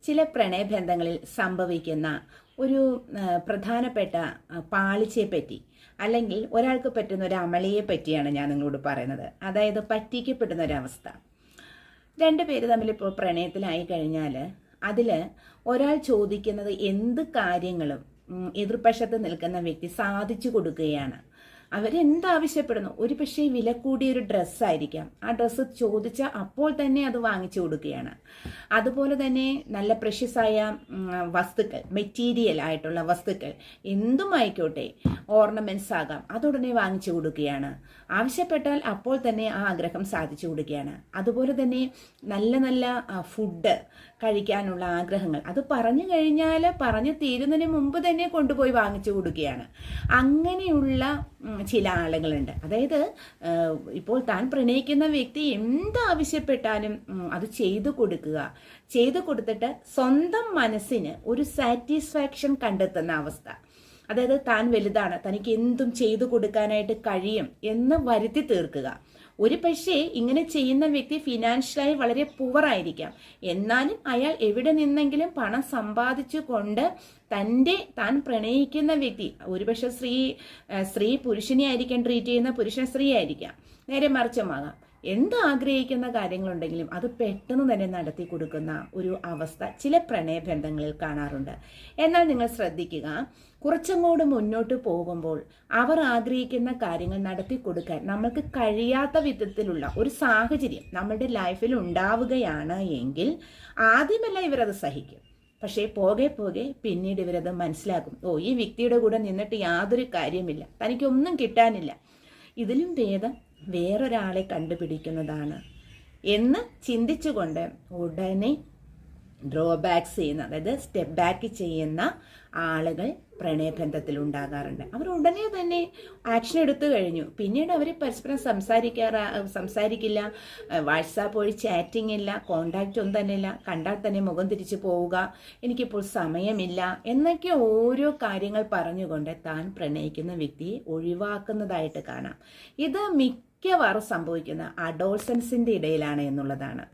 ചില പ്രണയബന്ധങ്ങളിൽ സംഭവിക്കുന്ന ഒരു പ്രധാനപ്പെട്ട പാളിച്ചയെപ്പറ്റി അല്ലെങ്കിൽ ഒരാൾക്ക് പറ്റുന്ന ഒരു അമളിയെ പറ്റിയാണ് ഞാൻ നിങ്ങളോട് പറയുന്നത്. അതായത് പറ്റിക്കപ്പെടുന്ന ഒരവസ്ഥ. രണ്ടുപേര് തമ്മിൽ ഇപ്പോൾ പ്രണയത്തിലായി കഴിഞ്ഞാൽ അതിൽ ഒരാൾ ചോദിക്കുന്നത് എന്ത് കാര്യങ്ങളും എതിർപക്ഷത്ത് നിൽക്കുന്ന വ്യക്തി സാധിച്ചു കൊടുക്കുകയാണ്. അവരെന്താവശ്യപ്പെടുന്നു, ഒരു പക്ഷേ വില കൂടിയൊരു ഡ്രസ്സായിരിക്കാം, ആ ഡ്രസ്സ് ചോദിച്ചാൽ അപ്പോൾ തന്നെ അത് വാങ്ങിച്ചു കൊടുക്കുകയാണ്. അതുപോലെ തന്നെ നല്ല പ്രഷ്യസായ വസ്തുക്കൾ, മെറ്റീരിയൽ ആയിട്ടുള്ള വസ്തുക്കൾ എന്തുമായിക്കോട്ടെ, ഓർണമെന്റ്സ് ആകാം, അതുടനെ വാങ്ങിച്ചു കൊടുക്കുകയാണ്. ആവശ്യപ്പെട്ടാൽ അപ്പോൾ തന്നെ ആ ആഗ്രഹം സാധിച്ചു കൊടുക്കുകയാണ്. അതുപോലെ തന്നെ നല്ല നല്ല ഫുഡ് കഴിക്കാനുള്ള ആഗ്രഹങ്ങൾ അത് പറഞ്ഞു കഴിഞ്ഞാൽ പറഞ്ഞു തീരുന്നതിന് മുമ്പ് തന്നെ കൊണ്ടുപോയി വാങ്ങിച്ചു കൊടുക്കുകയാണ്. അങ്ങനെയുള്ള ചില ആളുകളുണ്ട്. അതായത് ഇപ്പോൾ താൻ പ്രണയിക്കുന്ന വ്യക്തി എന്താവശ്യപ്പെട്ടാലും അത് ചെയ്തു കൊടുക്കുക, ചെയ്തു കൊടുത്തിട്ട് സ്വന്തം മനസ്സിന് ഒരു സാറ്റിസ്ഫാക്ഷൻ കണ്ടെത്തുന്ന അവസ്ഥ. അതായത് താൻ വലുതാണ്, തനിക്ക് എന്തും ചെയ്തു കൊടുക്കാനായിട്ട് കഴിയും എന്ന് വരുത്തി തീർക്കുക. ഒരു പക്ഷേ ഇങ്ങനെ ചെയ്യുന്ന വ്യക്തി ഫിനാൻഷ്യലായി വളരെ പുവറായിരിക്കാം, എന്നാലും അയാൾ എവിടെ നിന്നെങ്കിലും പണം സമ്പാദിച്ചു കൊണ്ട് താൻ പ്രണയിക്കുന്ന വ്യക്തി, ഒരുപക്ഷെ സ്ത്രീ പുരുഷനെ ആയിരിക്കാം ട്രീറ്റ് ചെയ്യുന്ന, പുരുഷൻ സ്ത്രീ ആയിരിക്കാം, നേരെ മറിച്ചുമാകാം. ആഗ്രഹിക്കുന്ന കാര്യങ്ങളുണ്ടെങ്കിലും അത് പെട്ടെന്ന് തന്നെ നടത്തി കൊടുക്കുന്ന ഒരു അവസ്ഥ ചില പ്രണയബന്ധങ്ങളിൽ കാണാറുണ്ട്. എന്നാൽ നിങ്ങൾ ശ്രദ്ധിക്കുക, കുറച്ചങ്ങോട്ട് മുന്നോട്ട് പോകുമ്പോൾ അവർ ആഗ്രഹിക്കുന്ന കാര്യങ്ങൾ നടത്തി കൊടുക്കാൻ നമ്മൾക്ക് കഴിയാത്ത വിധത്തിലുള്ള ഒരു സാഹചര്യം നമ്മളുടെ ലൈഫിൽ ഉണ്ടാവുകയാണ് എങ്കിൽ ആദ്യമല്ല ഇവരത് സഹിക്കും. പക്ഷേ പോകെ പോകെ പിന്നീട് ഇവരത് മനസ്സിലാക്കും. ഈ വ്യക്തിയുടെ കൂടെ നിന്നിട്ട് യാതൊരു കാര്യമില്ല, തനിക്കൊന്നും കിട്ടാനില്ല, ഇതിലും ഭേദം വേറൊരാളെ കണ്ടുപിടിക്കുന്നതാണ് എന്ന് ചിന്തിച്ചുകൊണ്ട് ഉടനെ ഡ്രോബാക്സ് ചെയ്യുന്ന, അതായത് സ്റ്റെപ്പ് ബാക്ക് ചെയ്യുന്ന ആളുകൾ പ്രണയബന്ധത്തിൽ ഉണ്ടാകാറുണ്ട്. അവർ ഉടനെ തന്നെ ആക്ഷൻ എടുത്തു കഴിഞ്ഞു, പിന്നീട് അവർ പരസ്പരം സംസാരിക്കില്ല, വാട്സാപ്പ് വഴി ചാറ്റിംഗ് ഇല്ല, കോണ്ടാക്റ്റ് ഒന്നും തന്നെ ഇല്ല, കണ്ടാൽ തന്നെ മുഖം തിരിച്ചു പോവുക, എനിക്കിപ്പോൾ സമയമില്ല എന്നൊക്കെ ഓരോ കാര്യങ്ങൾ പറഞ്ഞുകൊണ്ട് താൻ പ്രണയിക്കുന്ന വ്യക്തിയെ ഒഴിവാക്കുന്നതായിട്ട് കാണാം. ഇത് മിക്കവാറും സംഭവിക്കുന്ന അഡോൾസൻസിന്റെ ഇടയിലാണ് എന്നുള്ളതാണ്.